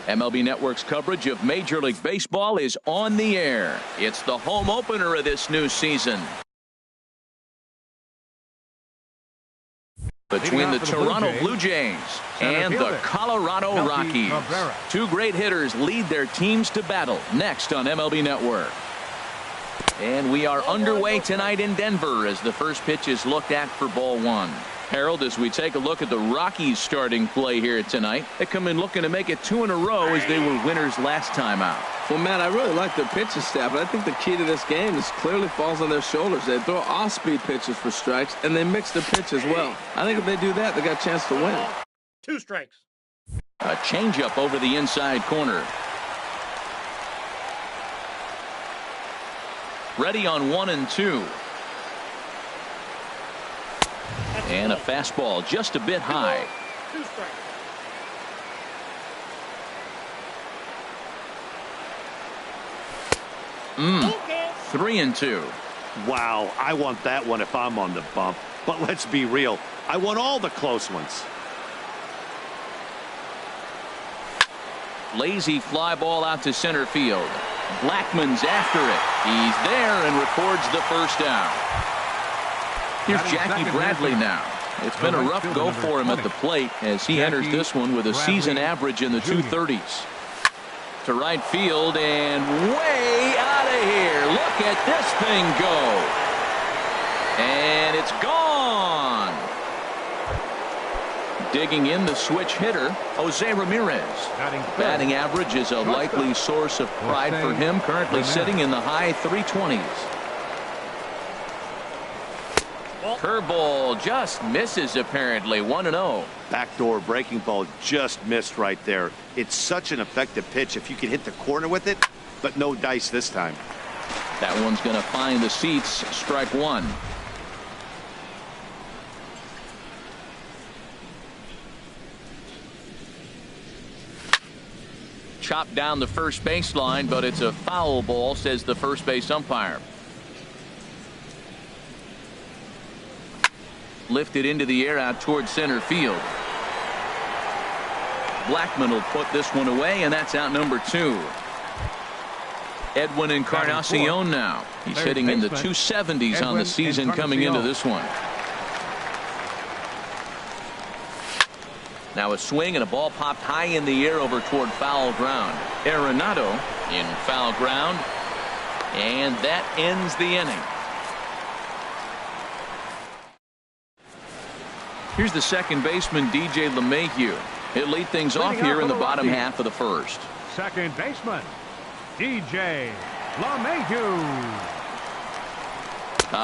MLB Network's coverage of Major League Baseball is on the air. It's the home opener of this new season. Between the Toronto Blue Jays and the Colorado Rockies. Two great hitters lead their teams to battle next on MLB Network. And we are underway tonight in Denver as the first pitch is looked at for ball one. Harold, as we take a look at the Rockies starting play here tonight, they come in looking to make it 2 in a row as they were winners last time out. Well, Matt, I really like their pitching staff, but I think the key to this game is clearly falls on their shoulders. They throw off-speed pitches for strikes, and they mix the pitch as well. I think if they do that, they got a chance to win. 2 strikes. A changeup over the inside corner. Ready on 1 and 2. And a fastball just a bit high. 2 strikes. Okay. 3 and 2. Wow, I want that one if I'm on the bump. But let's be real, I want all the close ones. Lazy fly ball out to center field. Blackman's after it. He's there and records the first down. Here's Jackie Bradley now. It's been a rough go for him at the plate as he enters this one with a season average in the 230s. To right field and way out of here. Look at this thing go. And it's gone. Digging in the switch hitter, Jose Ramirez. Batting average is a likely source of pride for him, currently sitting in the high 320s. Curveball just misses apparently. 1-0. Backdoor breaking ball just missed right there. It's such an effective pitch if you can hit the corner with it, but no dice this time. That one's going to find the seats. Strike one. Chopped down the first baseline, but it's a foul ball, says the first base umpire. Lifted into the air out towards center field. Blackman will put this one away, and that's out number 2. Edwin Encarnacion now. He's hitting in the 270s on the season coming into this one. Now a swing and a ball popped high in the air over toward foul ground. Arenado in foul ground, and that ends the inning. Here's the second baseman, DJ LeMahieu. He'll lead things off here in the bottom half of the first. Second baseman, DJ LeMahieu.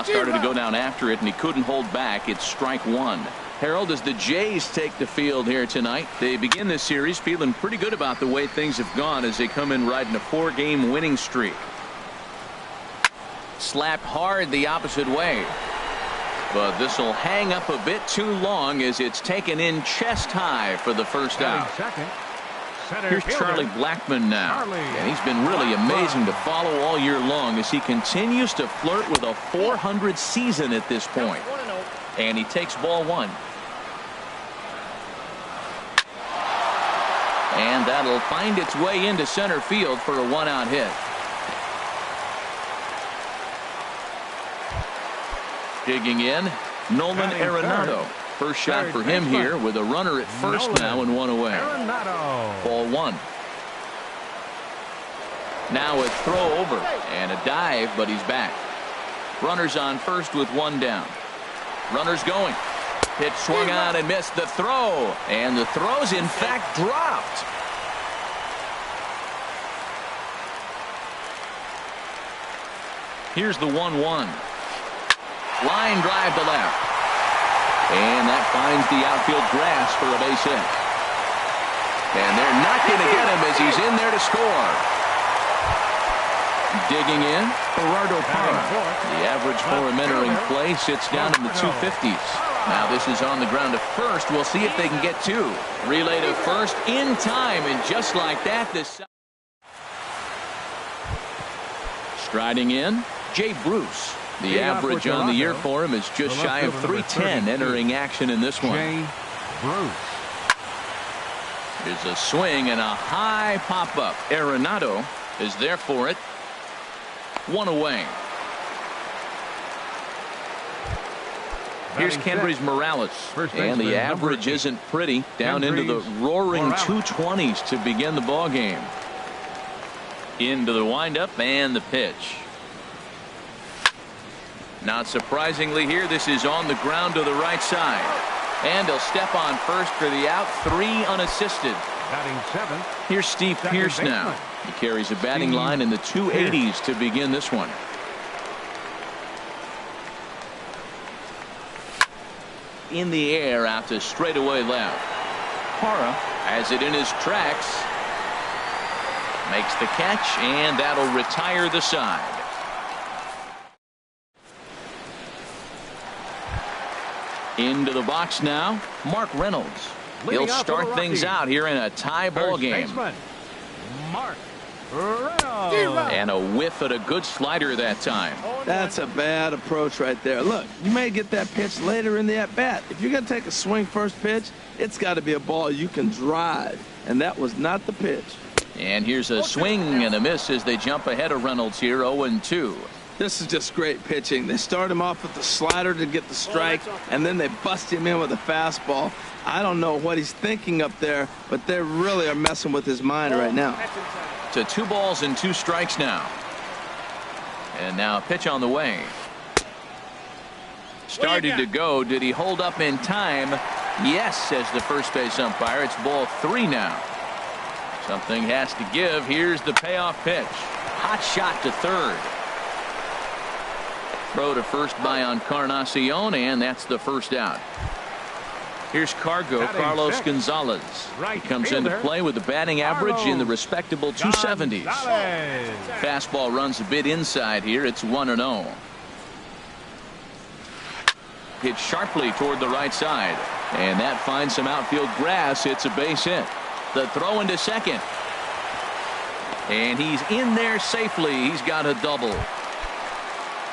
Started to go down after it, and he couldn't hold back. It's strike one. Harold, as the Jays take the field here tonight, they begin this series feeling pretty good about the way things have gone as they come in riding a 4-game winning streak. Slapped hard the opposite way. But this will hang up a bit too long as it's taken in chest high for the first out. Here's Charlie Blackman now. And he's been really amazing to follow all year long as he continues to flirt with a .400 season at this point. And he takes ball one. And that'll find its way into center field for a 1-out hit. Digging in, Nolan Arenado. First shot for him here with a runner at first now and one away. Ball one. Now a throw over and a dive, but he's back. Runners on first with one down. Runners going. Pitch swung on and missed the throw. And the throw's in fact dropped. Here's the 1-1. Line drive to left. And that finds the outfield grass for a base hit. And they're not going to get him as he's in there to score. Digging in, Gerardo Parra. The average for him entering play sits down in the 250s. Now this is on the ground to first. We'll see if they can get 2. Relay to first in time, and just like that, this. Striding in, Jay Bruce. The average on the year for him is just shy of 310 entering action in this one. Jay Bruce. Here's a swing and a high pop-up. Arenado is there for it. One away. Here's Kendrys Morales. And the average isn't pretty. Down into the roaring 220s to begin the ball game. Into the windup and the pitch. Not surprisingly here, this is on the ground to the right side. And he'll step on first for the out. 3 unassisted. Batting 7th. Here's Steve Pearce now. He carries a batting line in the 280s to begin this one. In the air out to straightaway left. Parra has it in his tracks. Makes the catch, and that'll retire the side. Into the box now, Mark Reynolds. He'll start things out here in a tie ball game. Mark Reynolds. And a whiff at a good slider that time. That's a bad approach right there. Look, you may get that pitch later in the at-bat. If you're going to take a swing first pitch, it's got to be a ball you can drive. And that was not the pitch. And here's a swing and a miss as they jump ahead of Reynolds here, 0-2. This is just great pitching. They start him off with the slider to get the strike, and then they bust him in with a fastball. I don't know what he's thinking up there, but they really are messing with his mind right now. To 2 balls and 2 strikes now. And now a pitch on the way. Started to go. Did he hold up in time? Yes, says the first base umpire. It's ball 3 now. Something has to give. Here's the payoff pitch. Hot shot to third. Throw to first by Encarnacion, and that's the first out. Here's Cargo, Carlos Gonzalez. He comes into play with a batting average in the respectable 270s. Fastball runs a bit inside here. It's 1-0. Hit sharply toward the right side, and that finds some outfield grass. It's a base hit. The throw into second, and he's in there safely. He's got a double.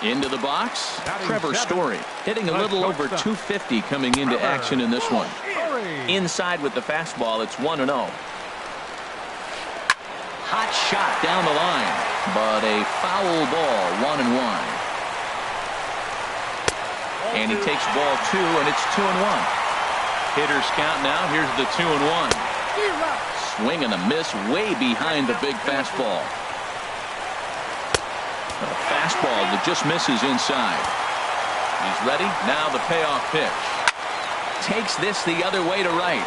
Into the box, Trevor Story hitting a little over 250 coming into action in this one. Inside with the fastball, it's 1-0. Hot shot down the line, but a foul ball, 1-1. And he takes ball 2, and it's 2-1. Hitters count now. Here's the 2-1. Swing and a miss way behind the big fastball. A fastball that just misses inside. He's ready. Now the payoff pitch. Takes this the other way to right.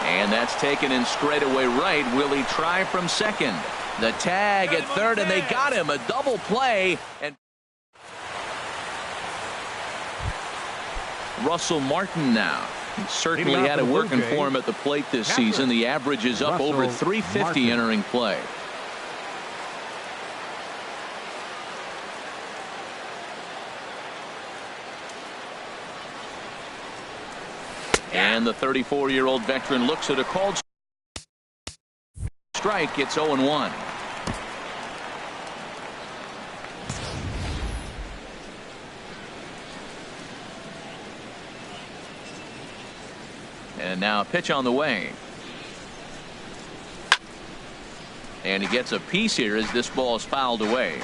And that's taken in straightaway right. Will he try from second? The tag at third, and they got him. A double play. And Russell Martin now. He certainly had it working for him at the plate this season. The average is up over 350 entering play. And the 34-year-old veteran looks at a called strike. It's 0-1. And now a pitch on the way. And he gets a piece here as this ball is fouled away.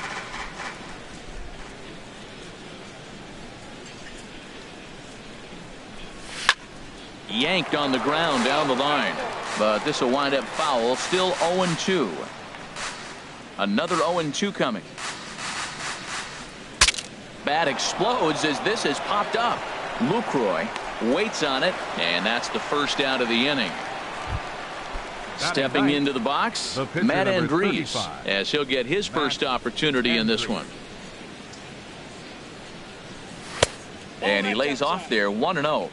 Yanked on the ground down the line, but this will wind up foul. Still 0-2. Another 0-2 coming. Bat explodes as this has popped up. Lucroy waits on it, and that's the first out of the inning. Stepping into the box, Matt Andriese, as he'll get his first opportunity in this one. And he lays off there, 1-0.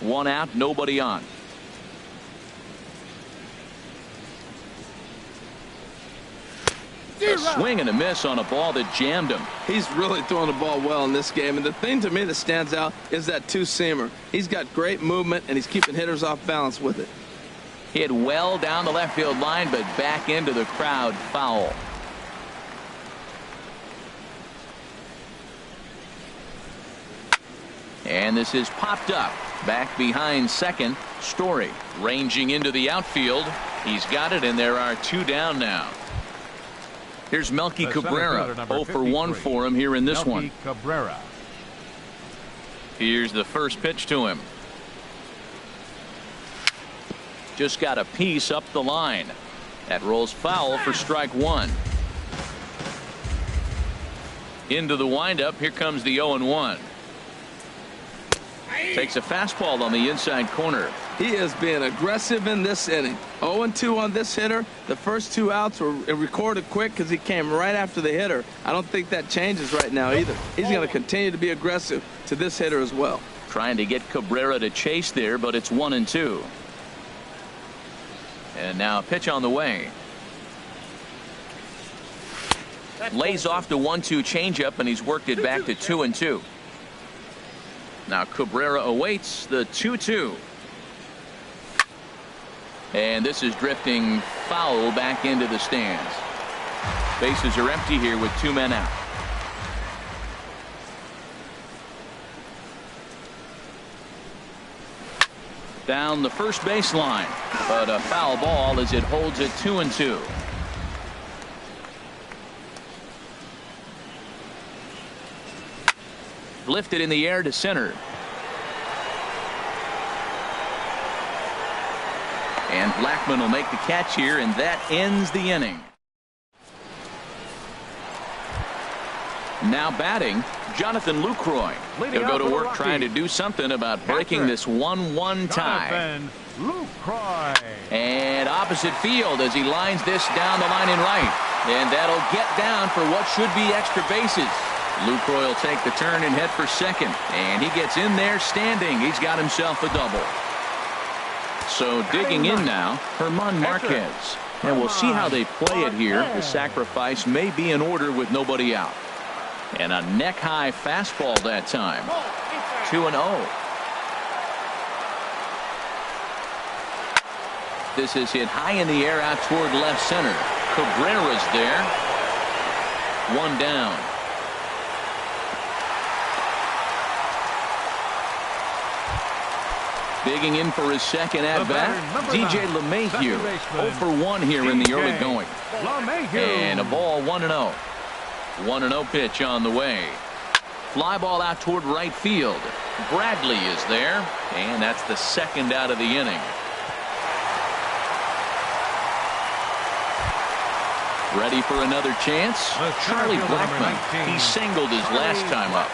1 out, nobody on. A swing and a miss on a ball that jammed him. He's really throwing the ball well in this game, and the thing to me that stands out is that two-seamer. He's got great movement, and he's keeping hitters off balance with it. Hit well down the left field line, but back into the crowd, foul. And this is popped up. Back behind second. Story ranging into the outfield. He's got it, and there are 2 down now. Here's Melky Cabrera. 0 for 1 for him here in this one. Cabrera. Here's the first pitch to him. Just got a piece up the line. That rolls foul for strike 1. Into the windup. Here comes the 0-1. Takes a fastball on the inside corner. He is being aggressive in this inning. 0-2 on this hitter. The first 2 outs were recorded quick because he came right after the hitter. I don't think that changes right now either. He's going to continue to be aggressive to this hitter as well. Trying to get Cabrera to chase there, but it's 1-2. And now a pitch on the way. Lays off the 1-2 changeup, and he's worked it back to 2-2. Now Cabrera awaits the 2-2. And this is drifting foul back into the stands. Bases are empty here with 2 men out. Down the first baseline, but a foul ball as it holds it 2-2. Lifted in the air to center. And Blackman will make the catch here, and that ends the inning. Now batting, Jonathan Lucroy. He'll go to work trying to do something about breaking this 1-1 tie. Lucroy. And opposite field as he lines this down the line in right. And that'll get down for what should be extra bases. Lucroy will take the turn and head for second. And he gets in there standing. He's got himself a double. So digging in now, Herman Marquez. And we'll see how they play it here. The sacrifice may be in order with nobody out. And a neck-high fastball that time. 2-0. This is hit high in the air out toward left center. Cabrera's there. 1 down. Digging in for his second at-bat, DJ LeMahieu. 0 for 1 here in the early going. And a ball 1-0. 1-0 pitch on the way. Fly ball out toward right field. Bradley is there, and that's the second out of the inning. Ready for another chance? Charlie Blackman. He singled his last time up.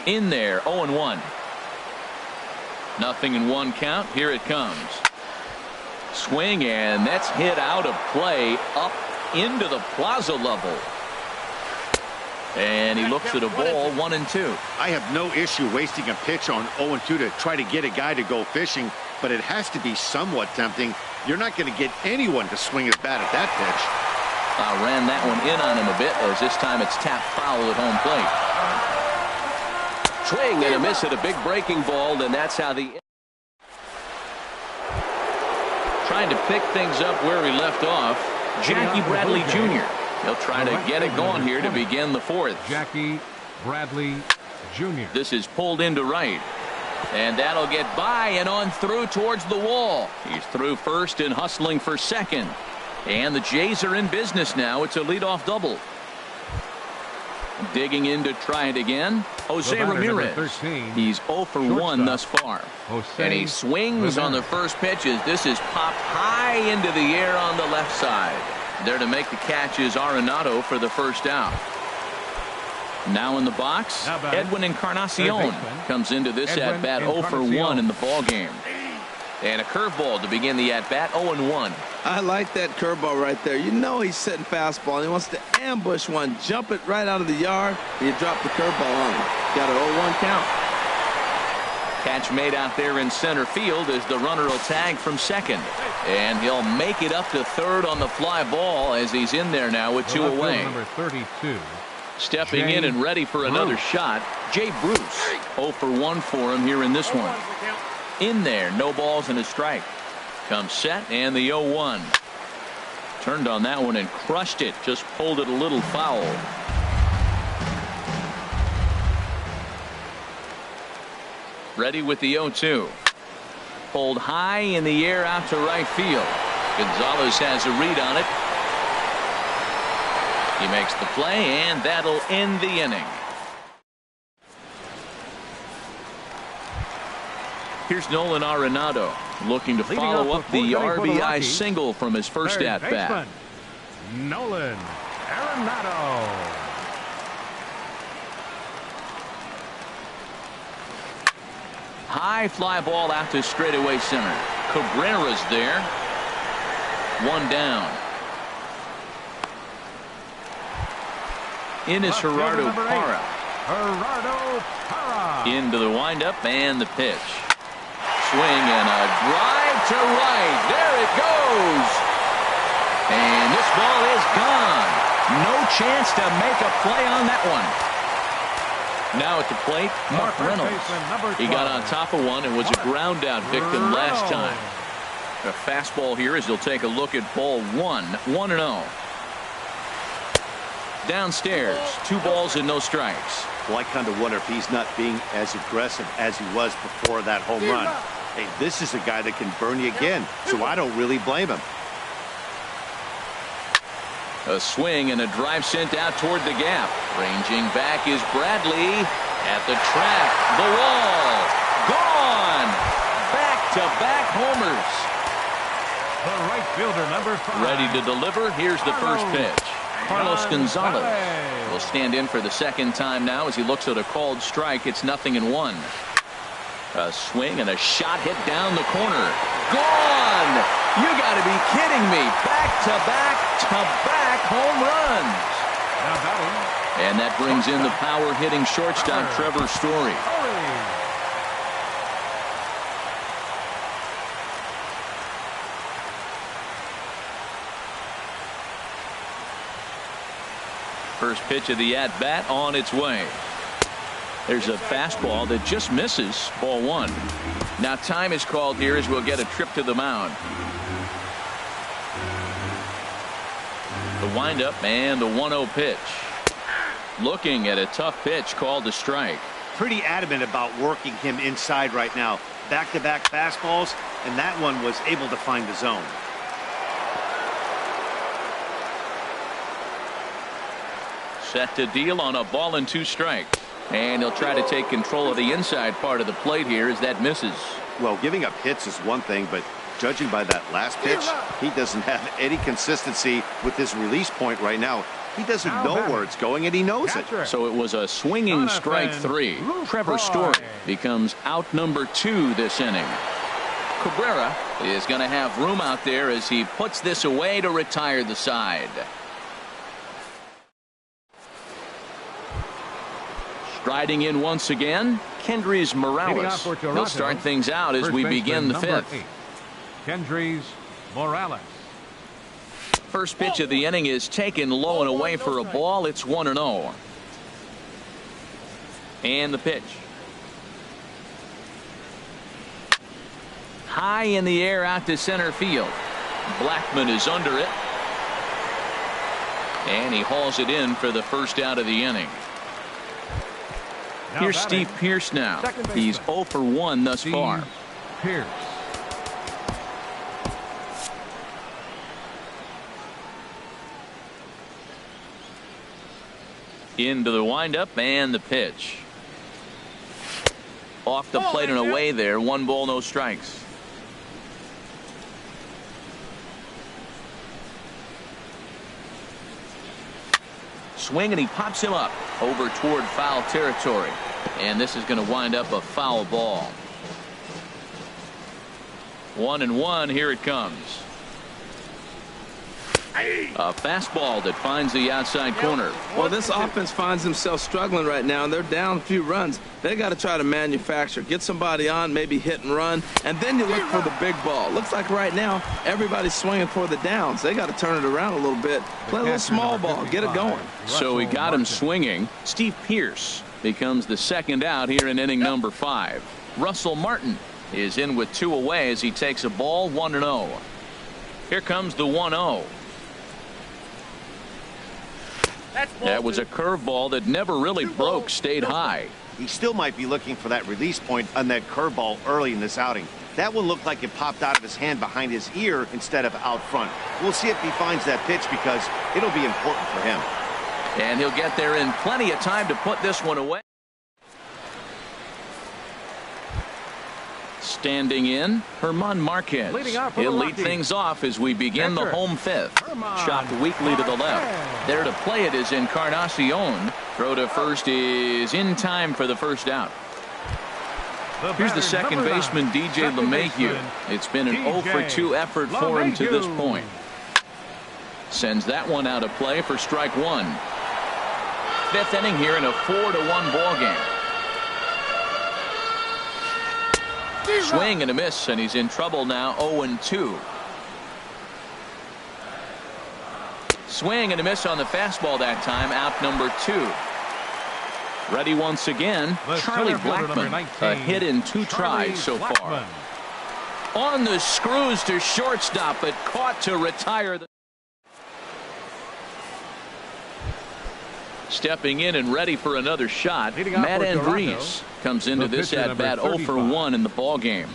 In there, 0-1. Nothing in 1 count. Here it comes. Swing, and that's hit out of play up into the plaza level. And he looks at a ball 1-2. I have no issue wasting a pitch on 0-2 to try to get a guy to go fishing, but it has to be somewhat tempting. You're not going to get anyone to swing his bat at that pitch. I ran that one in on him a bit, as this time it's tapped foul at home plate. Swing and a miss at a big breaking ball, and that's how the trying to pick things up where he left off. Jackie Bradley Jr. He'll try to get it going here to begin the 4th. Jackie Bradley Jr. This is pulled into right, and that'll get by and on through towards the wall. He's through first and hustling for second, and the Jays are in business now. It's a leadoff double. Digging in to try it again, Jose Ramirez. 13, he's 0 for 1 thus far. And he swings on the first pitch as this is popped high into the air on the left side. There to make the catch is Arenado for the first out. Now in the box, Edwin Encarnacion comes into this at-bat 0 for 1 in the ball game. And a curveball to begin the at-bat, 0-1. I like that curveball right there. You know he's setting fastball, and he wants to ambush one, jump it right out of the yard, and you drop the curveball on him. Got an 0-1 count. Catch made out there in center field as the runner will tag from second. And he'll make it up to third on the fly ball as he's in there now with 2 away. Number 32. Stepping in and ready for another shot, Jay Bruce. 0 for 1 for him here in this one. In there, no balls and a strike. Comes set, and the 0-1. Turned on that one and crushed it. Just pulled it a little foul. Ready with the 0-2. Pulled high in the air out to right field. Gonzalez has a read on it. He makes the play, and that'll end the inning. Here's Nolan Arenado looking to follow up the RBI single from his first at-bat. Nolan Arenado. High fly ball out to straightaway center. Cabrera's there. One down. In is Gerardo Parra. Into the windup and the pitch. Swing and a drive to right. There it goes. And this ball is gone. No chance to make a play on that one. Now at the plate, Mark Reynolds. He got on top of one and was a ground out victim last time. A fastball here as he'll take a look at ball 1-0. Downstairs, 2 balls and no strikes. Well, I kind of wonder if he's not being as aggressive as he was before that home run. Hey, this is a guy that can burn you again, so I don't really blame him. A swing and a drive sent out toward the gap. Ranging back is Bradley at the track. The wall. Gone. Back-to-back homers. The right fielder, number 5. Ready to deliver. Here's the first pitch. Carlos Gonzalez will stand in for the second time now as he looks at a called strike. It's 0-1. A swing and a shot hit down the corner. Gone! You got to be kidding me. Back-to-back home runs. And that brings in the power-hitting shortstop Trevor Story. First pitch of the at-bat on its way. There's a fastball that just misses. Ball 1. Now time is called here as we'll get a trip to the mound. The windup and the 1-0 pitch. Looking at a tough pitch called a strike. Pretty adamant about working him inside right now. Back-to-back fastballs, and that one was able to find the zone. Set to deal on a ball and 2 strikes. And he'll try to take control of the inside part of the plate here as that misses. Well, giving up hits is one thing, but judging by that last pitch, he doesn't have any consistency with his release point right now. He doesn't know where it's going, and he knows it. So it was a swinging strike 3. Trevor Story becomes out number 2 this inning. Cabrera is going to have room out there as he puts this away to retire the side. Striding in once again, Kendrys Morales. He'll start things out as we begin the 5th. Kendrys Morales. First pitch of the inning is taken low and away for a ball. It's 1-0. And the pitch. High in the air out to center field. Blackman is under it. And he hauls it in for the first out of the inning. Here's Steve Pearce now. He's 0 for 1 thus far. Pearce. Into the windup and the pitch. Off the plate and away there. 1 ball, no strikes. Swing and he pops him up over toward foul territory. And this is going to wind up a foul ball. 1-1. Here it comes. A fastball that finds the outside corner. Well, this offense finds themselves struggling right now, and they're down a few runs. They got to try to manufacture, get somebody on, maybe hit and run, and then you look for the big ball. Looks like right now everybody's swinging for the downs. They got to turn it around a little bit, play a little small ball, get it going. So we got him swinging. Steve Pearce becomes the second out here in inning number 5. Russell Martin is in with 2 away as he takes a ball. 1-0. Here comes the 1-0. That was a curveball that never really broke, stayed high. he still might be looking for that release point on that curveball early in this outing. That one looked like it popped out of his hand behind his ear instead of out front. We'll see if he finds that pitch because it'll be important for him. And he'll get there in plenty of time to put this one away. Standing in, Herman Marquez. He'll lead things off as we begin the home fifth. Chopped weakly to the left. There to play it is Encarnacion. Throw to first is in time for the first out. Here's the second baseman, DJ LeMahieu. It's been an 0 for 2 effort for him to this point. Sends that one out of play for strike one. Fifth inning here in a 4-1 ball game. Swing and a miss, and he's in trouble now. 0-2. Swing and a miss on the fastball that time. Out number 2. Ready once again, Charlie Blackmon. A hit in 2 tries so far. On the screws to shortstop, but caught to retire. Stepping in and ready for another shot, Matt Andriese comes into this at bat 0 for 1 in the ball game.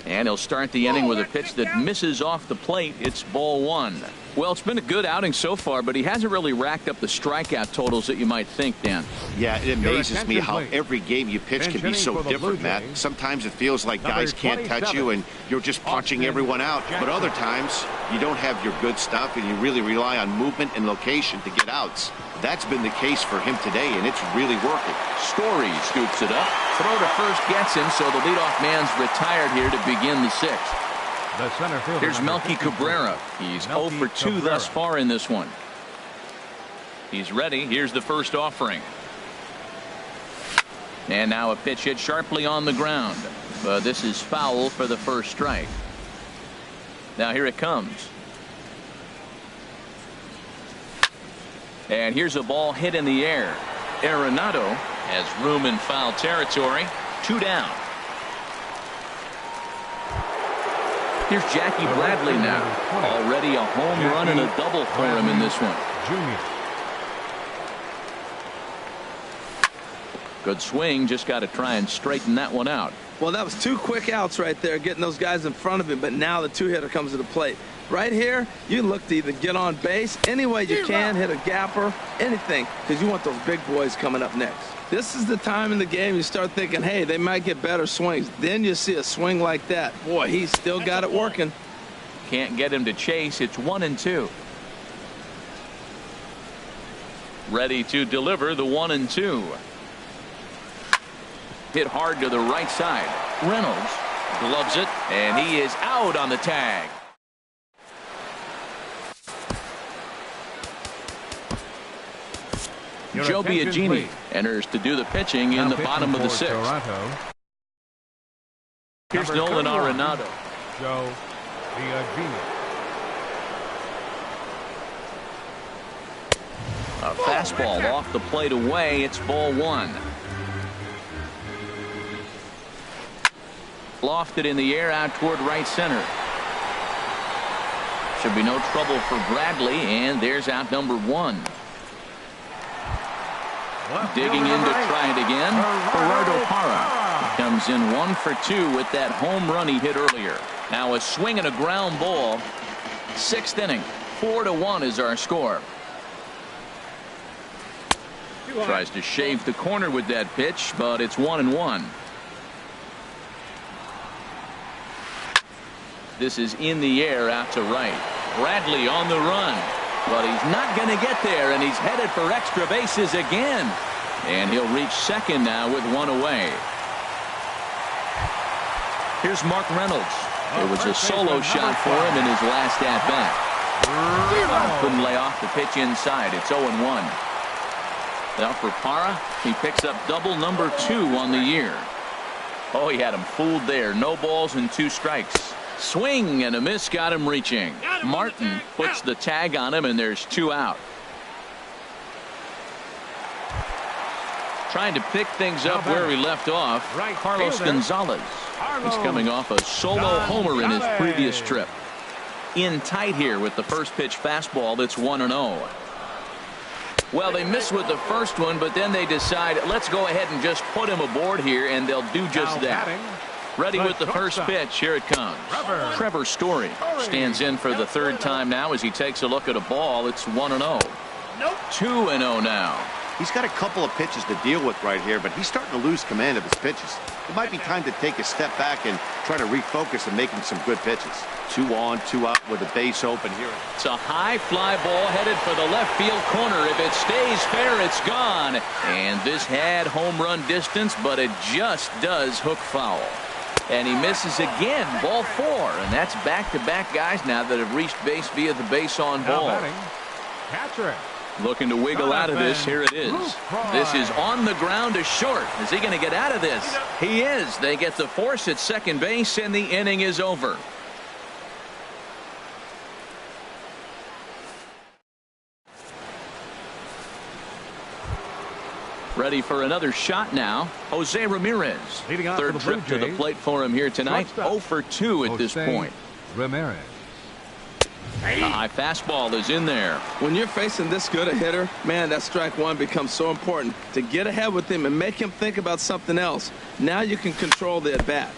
And he'll start the inning with a pitch that misses off the plate. It's ball 1. Well, it's been a good outing so far, but he hasn't really racked up the strikeout totals that you might think, Dan. Yeah, it amazes me how every game you pitch can be so different, Matt. Sometimes it feels like guys can't touch you and you're just punching everyone out. But other times, you don't have your good stuff and you really rely on movement and location to get outs. That's been the case for him today, and it's really working. Story scoops it up. Throw to first gets him, so the leadoff man's retired here to begin the 6th. Here's Melky Cabrera. He's 0 for 2 thus far in this one. He's ready. Here's the first offering. And now a pitch hit sharply on the ground. But this is foul for the first strike. Now here it comes. And here's a ball hit in the air. Arenado has room in foul territory. 2 down. Here's Jackie Bradley now. Already a home run and a double for him in this one. Good swing. Just got to try and straighten that one out. Well, that was 2 quick outs right there, getting those guys in front of him, but now the 2-hitter comes to the plate. Right here, you look to either get on base any way you can, hit a gapper, anything, because you want those big boys coming up next. This is the time in the game you start thinking, hey, they might get better swings. Then you see a swing like that. Boy, he's still got it working. Can't get him to chase. It's 1-2. Ready to deliver the 1-2. Hit hard to the right side. Reynolds gloves it, and he is out on the tag. Joe Biagini enters to do the pitching in the bottom of the 6th. Here's Nolan Arenado. Joe Biagini. A fastball off the plate away. It's ball 1. Lofted in the air out toward right center. Should be no trouble for Bradley, and there's out number 1. Digging in to try it again. Gerardo Parra comes in 1 for 2 with that home run he hit earlier. Now a swing and a ground ball. 6th inning. 4-1 is our score. Tries to shave the corner with that pitch, but it's 1-1. This is in the air out to right. Bradley on the run. But he's not going to get there, and he's headed for extra bases again. And he'll reach second now with 1 away. Here's Mark Reynolds. It was a solo shot for him in his last at-bat. Couldn't lay off the pitch inside. It's 0-1. Now for Parra, he picks up double number 2 on the year. Oh, he had him fooled there. No balls and 2 strikes. Swing and a miss got him reaching. Martin puts the tag on him, and there's 2 out. Trying to pick things up where he left off. Carlos Gonzalez. He's coming off a solo homer in his previous trip. In tight here with the first pitch fastball. That's 1-0. Well, they missed with the first one, but then they decide, let's go ahead and just put him aboard here, and they'll do just that. Ready with the first pitch. Here it comes. Trevor Story stands in for the third time now as he takes a look at a ball. It's 1-0. 2-0 now. He's got a couple of pitches to deal with right here, but he's starting to lose command of his pitches. It might be time to take a step back and try to refocus and making some good pitches. 2 on, 2 out with a base open here. It's a high fly ball headed for the left field corner. If it stays fair, it's gone. And this had home run distance, but it just does hook foul. And he misses again, ball 4. And that's back-to-back guys now that have reached base via the base on ball. Catcher. Looking to wiggle out of this. Here it is. This is on the ground to short. Is he going to get out of this? He is. They get the force at second base, and the inning is over. Ready for another shot now. Jose Ramirez. Third trip to the plate for him here tonight. 0 for 2 at this point. Ramirez. A high fastball is in there. When you're facing this good a hitter, man, that strike one becomes so important to get ahead with him and make him think about something else. Now you can control the at-bat.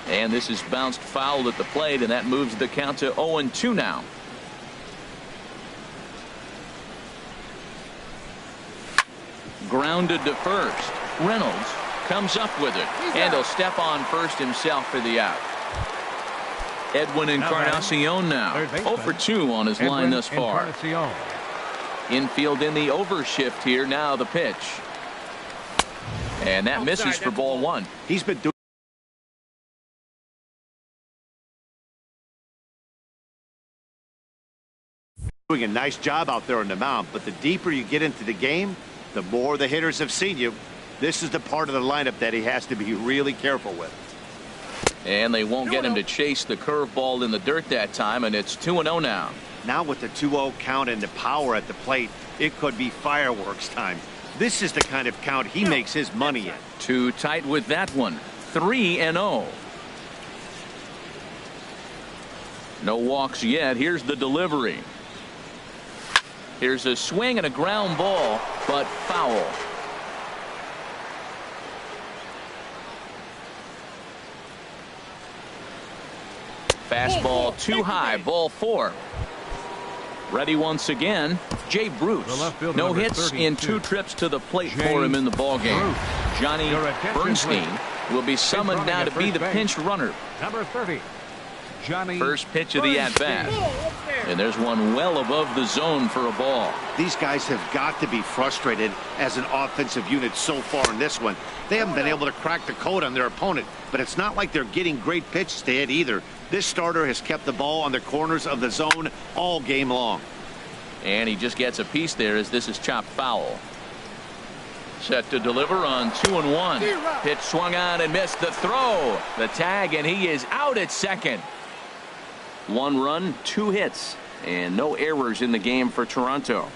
And this is bounced foul at the plate, and that moves the count to 0-2 now. Grounded to first. Reynolds comes up with it, and he'll step on first himself for the out. Edwin Encarnacion now 0 for 2 on his line thus far. Infield in the overshift here. Now the pitch, and that misses for ball 1. He's been doing a nice job out there on the mound, but the deeper you get into the game, the more the hitters have seen you. This is the part of the lineup that he has to be really careful with. And they won't get him to chase the curveball in the dirt that time, and it's 2-0 now. Now with the 2-0 count and the power at the plate, it could be fireworks time. This is the kind of count he makes his money in. Too tight with that one. 3-0. No walks yet. Here's the delivery. Here's a swing and a ground ball, but foul. Fastball too high, ball 4. Ready once again. Jay Bruce. No hits in 2 trips to the plate for him in the ballgame. Johnny Bernstein will be summoned now to be the pinch runner. Number 30. Johnny. First pitch of the at-bat. And there's one well above the zone for a ball. These guys have got to be frustrated as an offensive unit so far in this one. They haven't been able to crack the code on their opponent, but it's not like they're getting great pitches to hit either. This starter has kept the ball on the corners of the zone all game long. And he just gets a piece there as this is chopped foul. Set to deliver on 2-1. Pitch swung on and missed the throw. The tag, and he is out at second. 1 run, 2 hits, and no errors in the game for Toronto.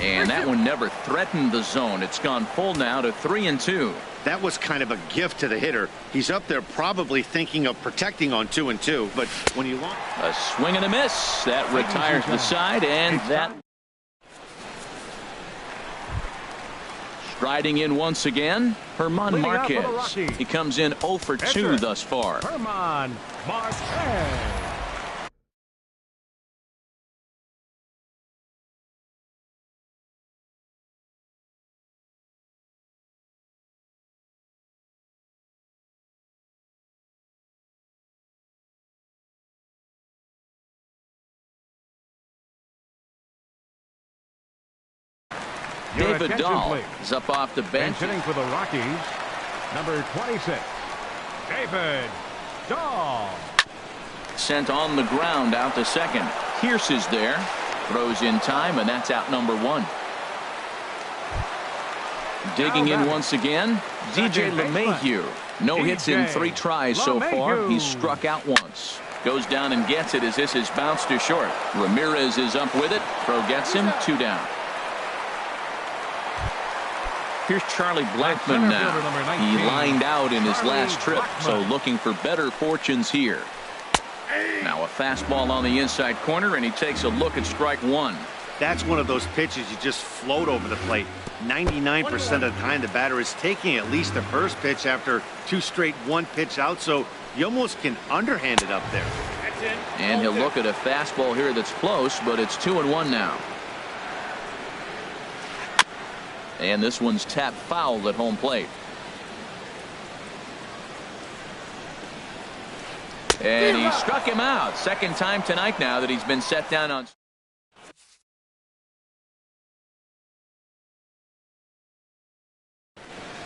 And that one never threatened the zone. It's gone full now to 3-2. That was kind of a gift to the hitter. He's up there probably thinking of protecting on 2-2, but when you launch a swing and a miss that retires the side, and that striding in once again, Herman Marquez. He comes in 0 for 2 thus far. Herman Marquez. David Dahl is up off the bench. Hitting for the Rockies, number 26, David Dahl. Sent on the ground out to second. Pierce is there. Throws in time, and that's out number 1. Digging in once again, DJ LeMahieu. No hits in 3 tries so far. He's struck out once. Goes down and gets it as this is bounced to short. Ramirez is up with it. Throw gets him. 2 down. Here's Charlie Blackmon now. He lined out in his last trip, so looking for better fortunes here. Now a fastball on the inside corner, and he takes a look at strike one. That's one of those pitches you just float over the plate. 99% of the time the batter is taking at least the first pitch after 2 straight 1-pitch out, so you almost can underhand it up there. And he'll look at a fastball here that's close, but it's 2-1 now. And this one's tapped foul at home plate. And he struck him out. Second time tonight now that he's been set down on.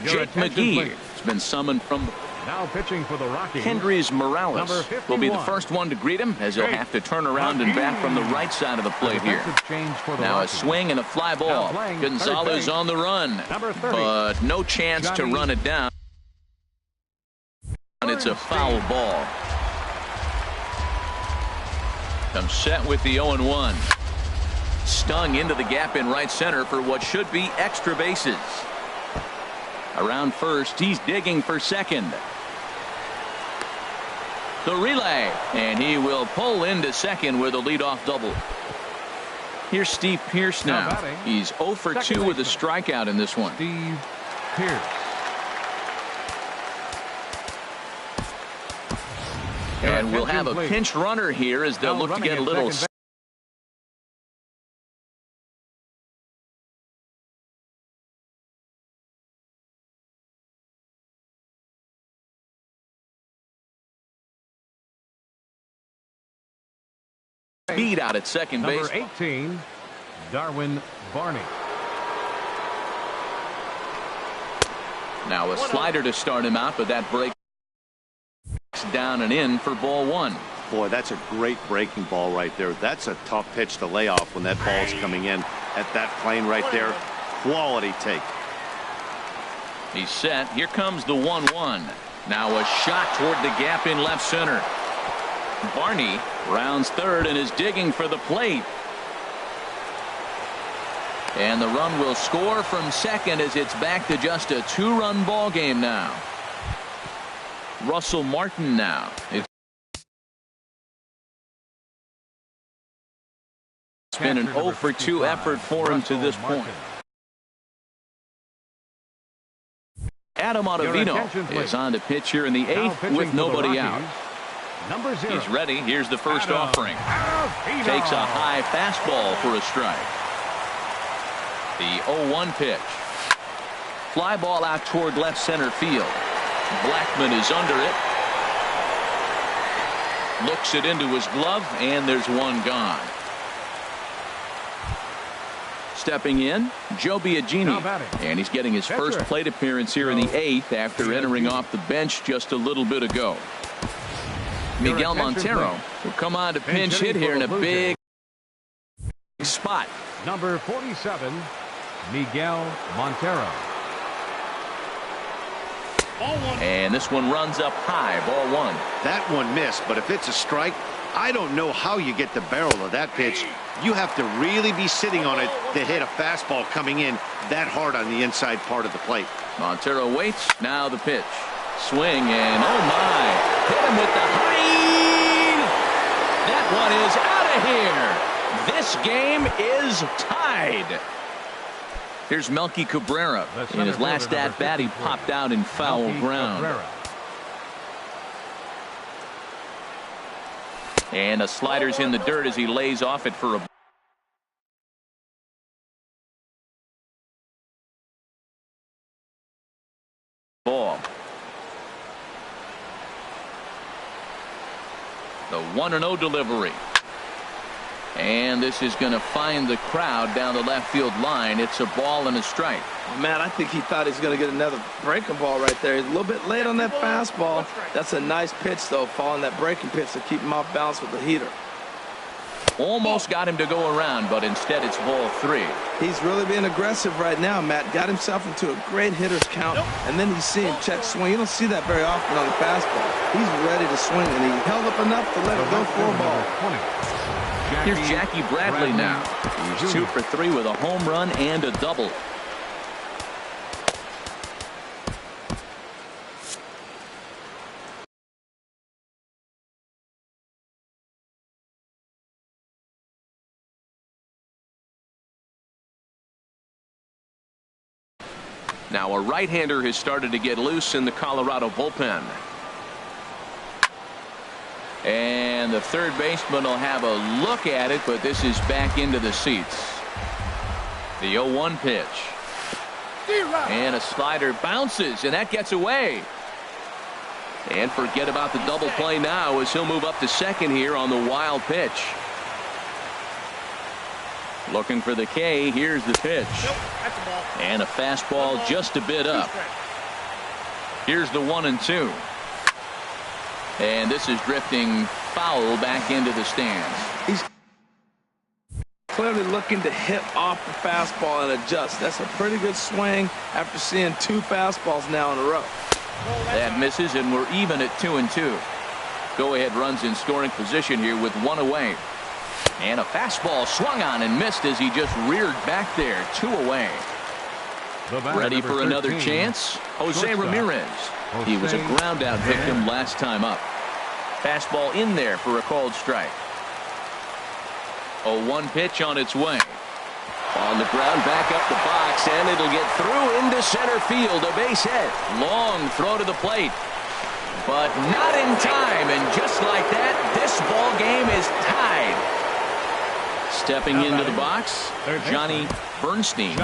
Jake McGee has been summoned from. Now pitching for the Rockies. Hendrys Morales will be the first one to greet him, as he'll have to turn around and bat from the right side of the plate here. Now a swing and a fly ball. Gonzalez on the run, but no chance to run it down. And it's a foul ball. Comes set with the 0-1. Stung into the gap in right center for what should be extra bases. Around first, he's digging for second. The relay, and he will pull into second with a leadoff double. Here's Steve Pearce now. He's 0 for 2 with a strikeout in this one. Steve Pearce. And we'll have a pinch runner here as they'll look to get a little. Speed out at second base. Number 18, Darwin Barney. Now a slider to start him out, but that breaks down and in for ball one. Boy, that's a great breaking ball right there. That's a tough pitch to lay off when that ball's coming in at that plane right there. Quality take. He's set. Here comes the 1-1. Now a shot toward the gap in left center. Barney rounds third and is digging for the plate. And the run will score from second as it's back to just a 2-run ball game now. Russell Martin now. It's been an 0 for 2 effort for him to this point. Adam Ottavino is on to pitch here in the 8th with nobody out. He's ready. Here's the first offering. Takes a high fastball for a strike. The 0-1 pitch. Fly ball out toward left center field. Blackmon is under it. Looks it into his glove, and there's one gone. Stepping in, Joe Biagini, and he's getting his first plate appearance here in the 8th after entering off the bench just a little bit ago. Miguel Montero will come on to pinch hit here in a big spot. Number 47, Miguel Montero. And this one runs up high, ball one. That one missed, but if it's a strike, I don't know how you get the barrel of that pitch. You have to really be sitting on it to hit a fastball coming in that hard on the inside part of the plate. Montero waits. Now the pitch. Swing, and oh my. Hit him with the high. That one is out of here. This game is tied. Here's Melky Cabrera. In his last at-bat, he popped out in foul ground. And a slider's in the dirt as he lays off it for a ball. The 1-0 delivery. And this is going to find the crowd down the left field line. It's a ball and a strike. Man, I think he thought he's going to get another breaking ball right there. He's a little bit late on that fastball. That's a nice pitch, though, following that breaking pitch to keep him off balance with the heater. Almost got him to go around, but instead it's ball 3. He's really being aggressive right now, Matt. Got himself into a great hitter's count, and then you see him check swing. You don't see that very often on the fastball. He's ready to swing, and he held up enough to let it go for a ball. Here's Jackie Bradley now. He's 2 for 3 with a home run and a double. Now a right-hander has started to get loose in the Colorado bullpen. And the third baseman will have a look at it, but this is back into the seats. The 0-1 pitch. And a slider bounces, and that gets away. And forget about the double play now as he'll move up to second here on the wild pitch. Looking for the K. Here's the pitch. And a fastball just a bit up. Here's the 1-2. And this is drifting foul back into the stands. He's clearly looking to hit off the fastball and adjust. That's a pretty good swing after seeing 2 fastballs now in a row. That misses, and we're even at 2-2. Go-ahead runs in scoring position here with 1 away. And a fastball swung on and missed as he just reared back there. 2 away. Ready for another chance? Jose Ramirez. He was a ground-out victim last time up. Fastball in there for a called strike. 0-1 pitch on its way. On the ground, back up the box, and it'll get through into center field. A base hit. Long throw to the plate. But not in time, and just like that, this ball game is tied. Stepping into the box, Johnny Bernstein.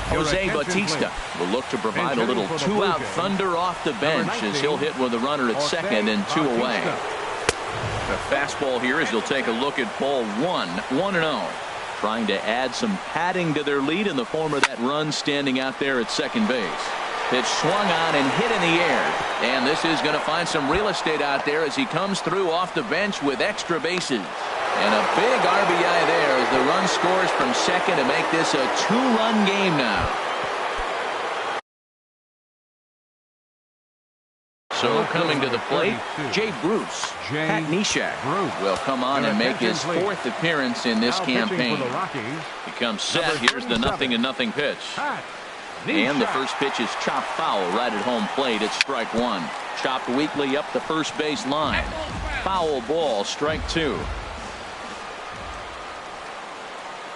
Jose Bautista will look to provide a little 2-out thunder off the bench as he'll hit with a runner at second and 2 away. The fastball here as he'll take a look at ball 1, 1-0. Trying to add some padding to their lead in the form of that run standing out there at second base. Pitch swung on and hit in the air. And this is going to find some real estate out there as he comes through off the bench with extra bases. And a big RBI there as the run scores from second to make this a 2-run game now. So coming to the plate, Jay Bruce. Pat Neshek will come on and make his 4th appearance in this campaign. He comes set. Here's the 0-0 pitch. And the first pitch is chopped foul right at home plate. It's strike 1. Chopped weakly up the first base line. Foul ball, strike 2.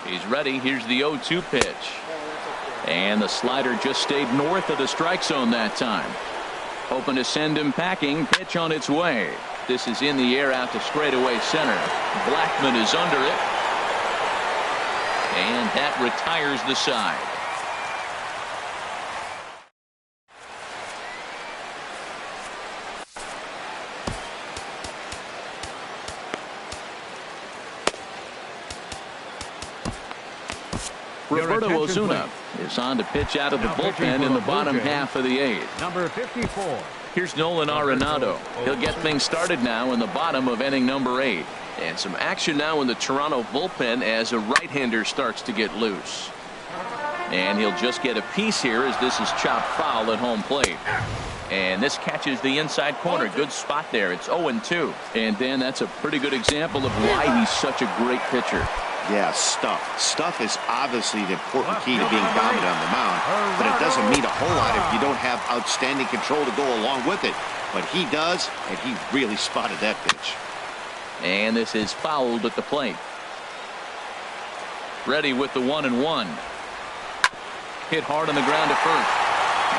He's ready. Here's the 0-2 pitch. And the slider just stayed north of the strike zone that time. Hoping to send him packing. Pitch on its way. This is in the air out to straightaway center. Blackman is under it. And that retires the side. Roberto Osuna is on to pitch out of the bullpen in the bottom half of the 8th. Number 54. Here's Nolan Arenado. He'll get things started now in the bottom of inning number 8. And some action now in the Toronto bullpen as a right-hander starts to get loose. And he'll just get a piece here as this is chopped foul at home plate. And this catches the inside corner. Good spot there. It's 0-2. And Dan, that's a pretty good example of why he's such a great pitcher. Yeah, stuff. Stuff is obviously the important key to being dominant on the mound, but it doesn't mean a whole lot if you don't have outstanding control to go along with it. But he does, and he really spotted that pitch. And this is fouled at the plate. Ready with the 1-1. Hit hard on the ground to first.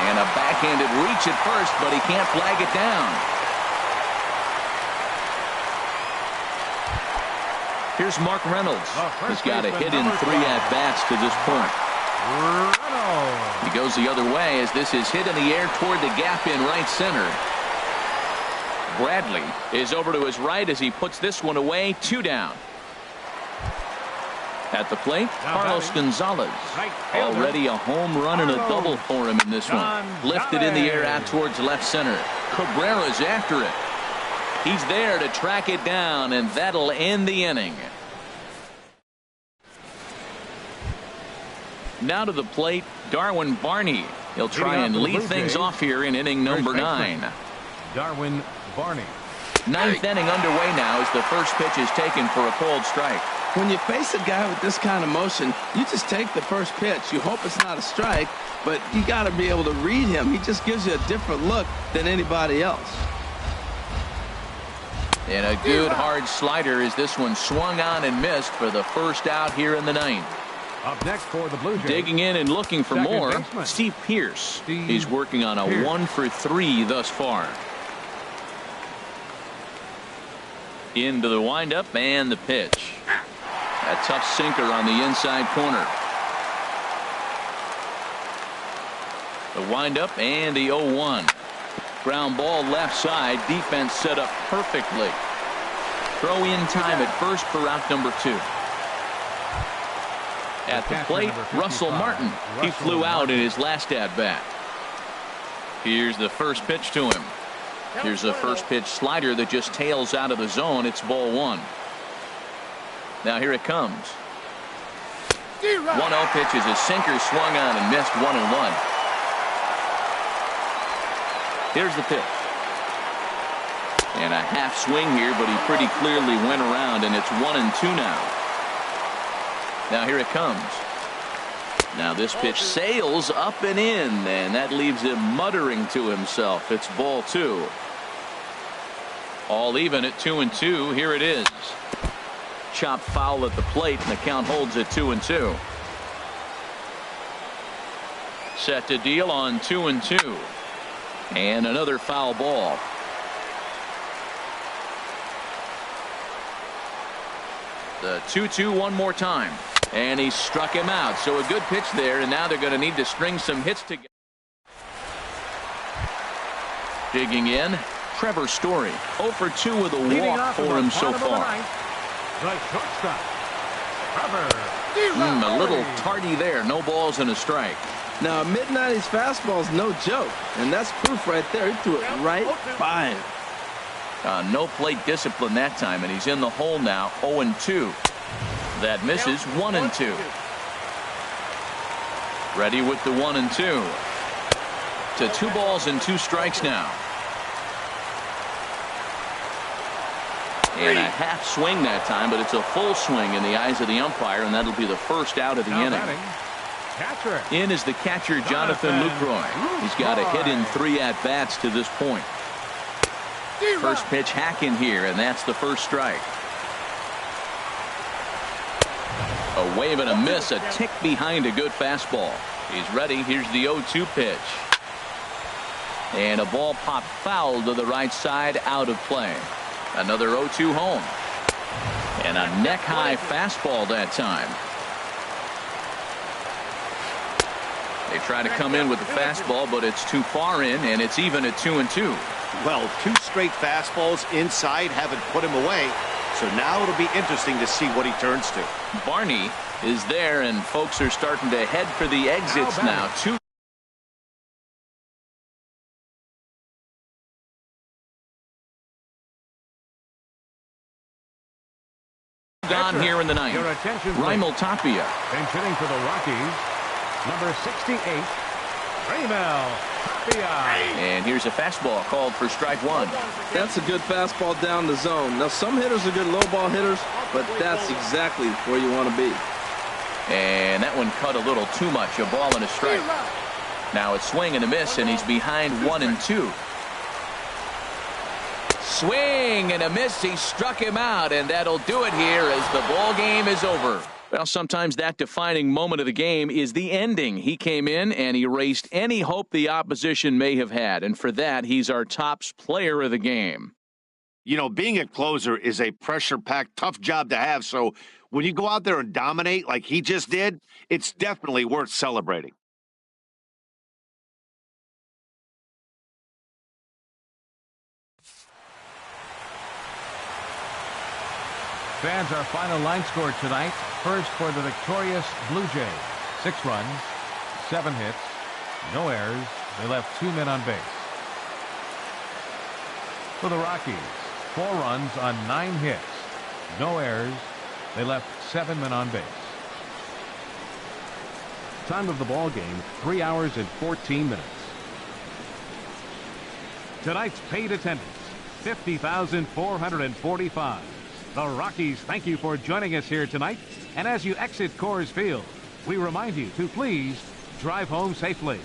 And a backhanded reach at first, but he can't flag it down. Here's Mark Reynolds. He's got a hit in 3 at-bats to this point. He goes the other way as this is hit in the air toward the gap in right center. Bradley is over to his right as he puts this one away. 2 down. At the plate, Carlos Gonzalez. Already a home run and a double for him in this one. Lifted in the air out towards left center. Cabrera's after it. He's there to track it down, and that'll end the inning. Now to the plate, Darwin Barney. He'll try and lead things off here in inning number 9. Darwin Barney. 9th inning underway now as the first pitch is taken for a called strike. When you face a guy with this kind of motion, you just take the first pitch. You hope it's not a strike, but you got to be able to read him. He just gives you a different look than anybody else. And a good hard slider as this one swung on and missed for the first out here in the 9th. Up next for the Blue Jays. Digging in and looking for Second more, baseman. Steve Pearce. Steve He's working on a Pearce. 1-for-3 thus far. Into the windup and the pitch. A tough sinker on the inside corner. The windup and the 0-1. Ground ball left side. Defense set up perfectly. Throw in time at first for out number 2. At the plate, Russell Martin. He flew out in his last at-bat. Here's the first pitch to him. Here's a first pitch slider that just tails out of the zone. It's ball 1. Now here it comes. 1-0 pitch is a sinker swung on and missed 1-1. Here's the pitch. And a half swing here, but he pretty clearly went around, and it's 1-2 now. Now here it comes. Now this pitch sails up and in, and that leaves him muttering to himself. It's ball 2. All even at 2-2. Here it is. Chopped foul at the plate, and the count holds at 2-2. Set to deal on 2-2. And another foul ball. The 2-2 one more time. And he struck him out. So a good pitch there, and now they're going to need to string some hits together. Digging in, Trevor Story. 0 for 2 with a walk for him so far. The shortstop, Trevor. A little tardy there. No balls and a strike. Now, a mid-90s fastball is no joke, and that's proof right there. He threw it right by him. No plate discipline that time, and he's in the hole now. 0-2. That misses. 1-2. Ready with the 1-2. To 2 balls and 2 strikes now. And a half swing that time, but it's a full swing in the eyes of the umpire, and that'll be the first out of the inning. Catcher. In is the catcher, Jonathan Lucroy. He's got a hit in 3 at-bats to this point. First pitch hacking here, and that's the first strike. A wave and a miss, a tick behind a good fastball. He's ready. Here's the 0-2 pitch. And a ball popped foul to the right side, out of play. Another 0-2 home. And a neck-high fastball that time. They try to come in with the fastball, but it's too far in, and it's even at 2-2. Well, 2 straight fastballs inside haven't put him away. So now it'll be interesting to see what he turns to. Barney is there, and folks are starting to head for the exits now. 2 gone here in the ninth. Raimel Tapia. Bench hitting for the Rockies, number 68, Raimel Tapia. And here's a fastball called for strike 1. That's a good fastball down the zone. Now, some hitters are good low ball hitters, but that's exactly where you want to be. And that one cut a little too much. A ball and a strike. Now it's swing and a miss, and he's behind 1-2. Swing and a miss. He struck him out, and that'll do it here as the ball game is over. Well, sometimes that defining moment of the game is the ending. He came in and erased any hope the opposition may have had, and for that, he's our top player of the game. You know, being a closer is a pressure-packed, tough job to have, so when you go out there and dominate like he just did, it's definitely worth celebrating. Fans, our final line score tonight. First for the victorious Blue Jays. 6 runs, 7 hits, no errors. They left 2 men on base. For the Rockies, 4 runs on 9 hits, no errors. They left 7 men on base. Time of the ball game, 3 hours and 14 minutes. Tonight's paid attendance, 50,445. The Rockies thank you for joining us here tonight. And as you exit Coors Field, we remind you to please drive home safely.